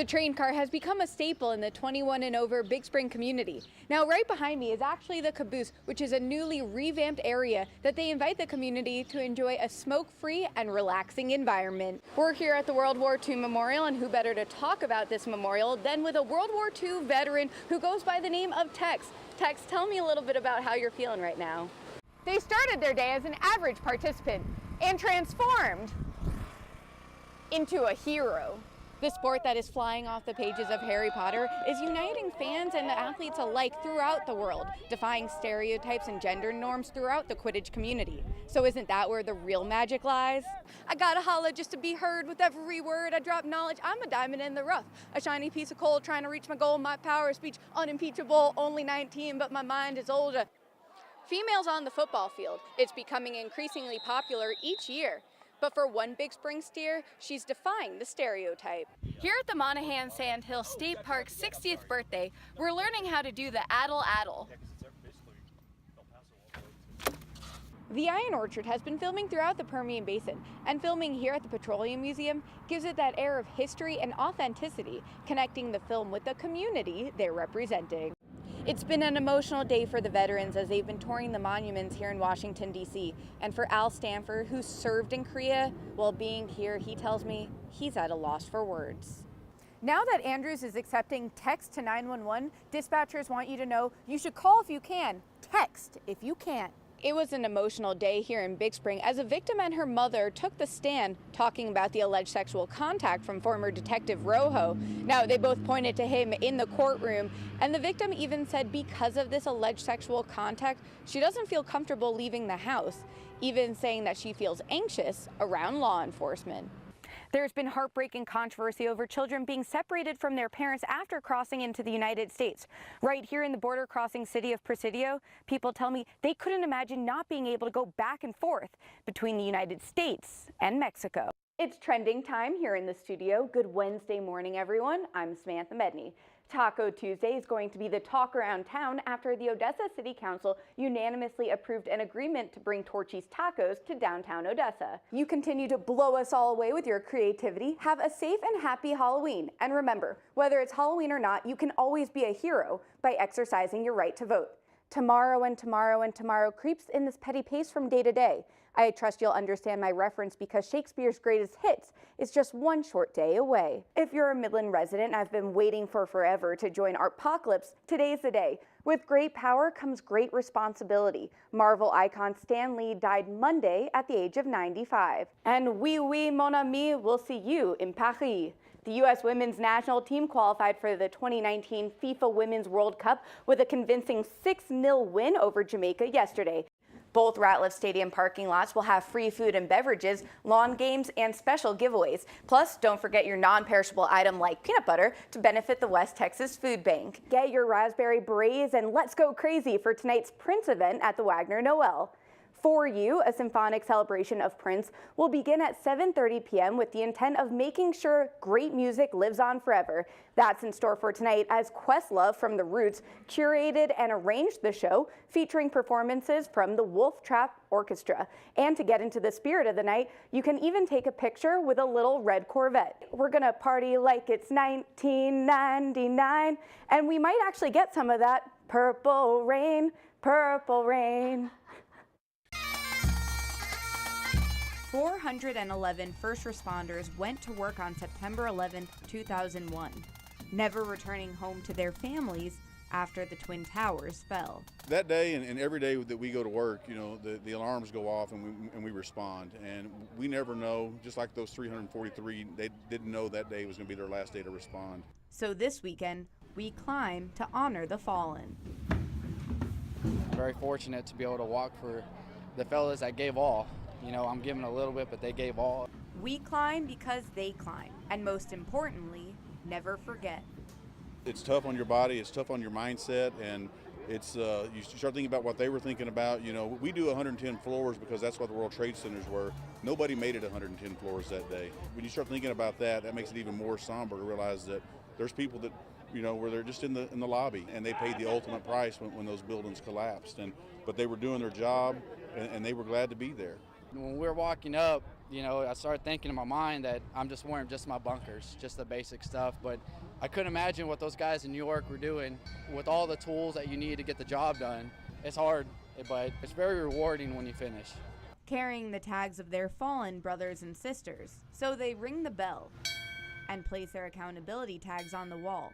The train car has become a staple in the 21 and over Big Spring community. Now, right behind me is actually the caboose, which is a newly revamped area that they invite the community to enjoy a smoke-free and relaxing environment. We're here at the World War II Memorial, and who better to talk about this memorial than with a World War II veteran who goes by the name of Tex. Tex, tell me a little bit about how you're feeling right now. They started their day as an average participant and transformed into a hero. The sport that is flying off the pages of Harry Potter is uniting fans and athletes alike throughout the world, defying stereotypes and gender norms throughout the Quidditch community. So isn't that where the real magic lies? I gotta holla just to be heard with every word. I drop knowledge, I'm a diamond in the rough. A shiny piece of coal trying to reach my goal. My power of speech unimpeachable, only 19, but my mind is older. Females on the football field, it's becoming increasingly popular each year. But for one Big Spring steer, she's defying the stereotype. Here at the Monaghan Sandhill State Park's 60th birthday, we're learning how to do the addle-addle. The Iron Orchard has been filming throughout the Permian Basin, and filming here at the Petroleum Museum gives it that air of history and authenticity, connecting the film with the community they're representing. It's been an emotional day for the veterans as they've been touring the monuments here in Washington, D.C. And for Al Stanford, who served in Korea, well, being here, he tells me he's at a loss for words. Now that Andrews is accepting text to 911, dispatchers want you to know you should call if you can, text if you can't. It was an emotional day here in Big Spring as a victim and her mother took the stand talking about the alleged sexual contact from former Detective Rojo. Now, they both pointed to him in the courtroom, and the victim even said because of this alleged sexual contact, she doesn't feel comfortable leaving the house, even saying that she feels anxious around law enforcement. There's been heartbreaking controversy over children being separated from their parents after crossing into the United States. Right here in the border crossing city of Presidio, people tell me they couldn't imagine not being able to go back and forth between the United States and Mexico. It's trending time here in the studio. Good Wednesday morning, everyone. I'm Samantha Medney. Taco Tuesday is going to be the talk around town after the Odessa City Council unanimously approved an agreement to bring Torchy's Tacos to downtown Odessa. You continue to blow us all away with your creativity. Have a safe and happy Halloween. And remember, whether it's Halloween or not, you can always be a hero by exercising your right to vote. Tomorrow and tomorrow and tomorrow creeps in this petty pace from day to day. I trust you'll understand my reference because Shakespeare's greatest hits is just one short day away. If you're a Midland resident and I've been waiting for forever to join Artpocalypse, today's the day. With great power comes great responsibility. Marvel icon Stan Lee died Monday at the age of 95. And oui, mon ami, we'll see you in Paris. The U.S. women's national team qualified for the 2019 FIFA Women's World Cup with a convincing 6-0 win over Jamaica yesterday. Both Ratliff Stadium parking lots will have free food and beverages, lawn games, and special giveaways. Plus, don't forget your non-perishable item like peanut butter to benefit the West Texas Food Bank. Get your raspberry berets and let's go crazy for tonight's Prince event at the Wagner Noel. For You, a symphonic celebration of Prince, will begin at 7:30 p.m. with the intent of making sure great music lives on forever. That's in store for tonight as Questlove from The Roots curated and arranged the show, featuring performances from the Wolf Trap Orchestra. And to get into the spirit of the night, you can even take a picture with a little red Corvette. We're gonna party like it's 1999, and we might actually get some of that purple rain, purple rain. 411 first responders went to work on September 11, 2001, never returning home to their families after the Twin Towers fell. That day and every day that we go to work, you know, the alarms go off and we respond. And we never know, just like those 343, they didn't know that day was going to be their last day to respond. So this weekend, we climb to honor the fallen. Very fortunate to be able to walk for the fellas that gave all. You know, I'm giving a little bit, but they gave all. We climb because they climb, and most importantly, never forget. It's tough on your body, it's tough on your mindset, and it's you start thinking about what they were thinking about. You know, we do 110 floors because that's what the World Trade Centers were. Nobody made it 110 floors that day. When you start thinking about that, that makes it even more somber to realize that there's people that, you know, where they're just in the lobby, and they paid the ultimate price when those buildings collapsed. But they were doing their job, and they were glad to be there. When we're walking up, You know, I started thinking in my mind that I'm just wearing just my bunkers, just the basic stuff. But I couldn't imagine what those guys in New York were doing with all the tools that you need to get the job done. It's hard, but it's very rewarding when you finish. Carrying the tags of their fallen brothers and sisters, so they ring the bell and place their accountability tags on the wall,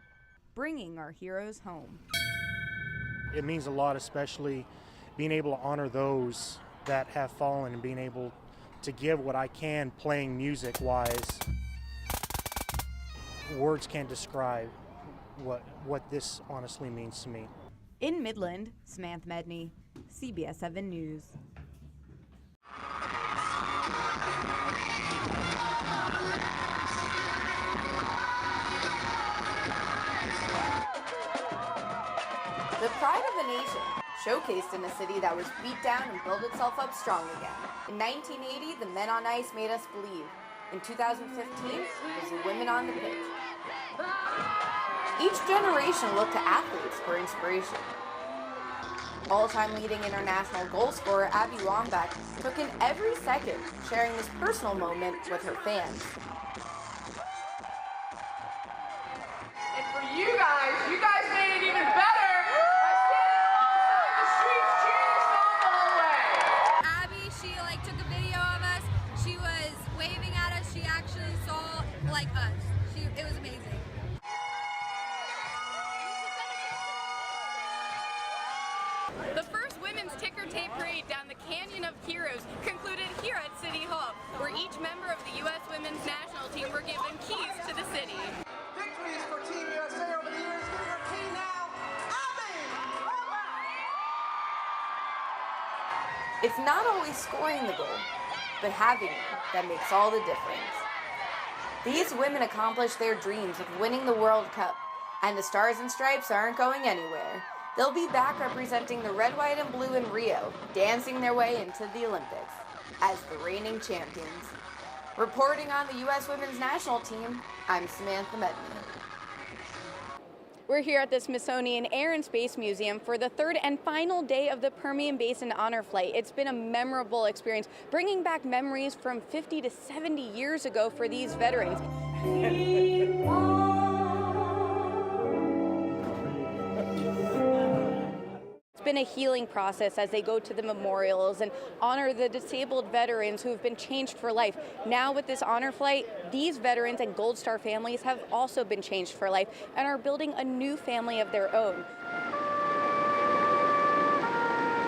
bringing our heroes home. It means a lot, especially being able to honor those that have fallen and being able to give what I can playing music-wise. Words can't describe what this honestly means to me. In Midland, Samantha Medney, CBS 7 News. The pride of a nation, showcased in a city that was beat down and built itself up strong again. In 1980, the men on ice made us believe. In 2015, it was the women on the pitch. Each generation looked to athletes for inspiration. All-time leading international goal scorer Abby Wambach took in every second, sharing this personal moment with her fans. And for you guys made it even better by standing alongside the streets cheering us on the whole way. Abby, she took a video of us. She was waving at us. She actually saw us. It was amazing. The first women's ticker tape parade down the Canyon of Heroes concluded here at City Hall, where each member of the U.S. women's national team were given keys to the city. Victories for Team USA over the years. Getting her key now, Abby! It's not always scoring the goal, but having it that makes all the difference. These women accomplished their dreams of winning the World Cup, and the Stars and Stripes aren't going anywhere. They'll be back representing the red, white, and blue in Rio, dancing their way into the Olympics as the reigning champions. Reporting on the U.S. women's national team, I'm Samantha Medney. We're here at the Smithsonian Air and Space Museum for the third and final day of the Permian Basin Honor Flight. It's been a memorable experience, bringing back memories from 50 to 70 years ago for these veterans. It's been a healing process as they go to the memorials and honor the disabled veterans who have been changed for life. Now with this honor flight, these veterans and Gold Star families have also been changed for life and are building a new family of their own.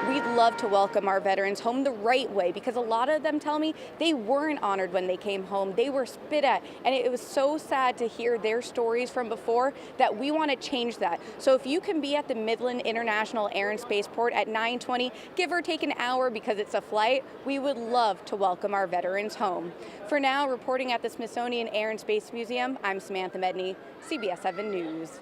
We'd love to welcome our veterans home the right way, because a lot of them tell me they weren't honored when they came home. They were spit at, and it was so sad to hear their stories from before that we want to change that. So if you can be at the Midland International Air and Spaceport at 9:20, give or take an hour because it's a flight, we would love to welcome our veterans home. For now, reporting at the Smithsonian Air and Space Museum, I'm Samantha Medney, CBS 7 News.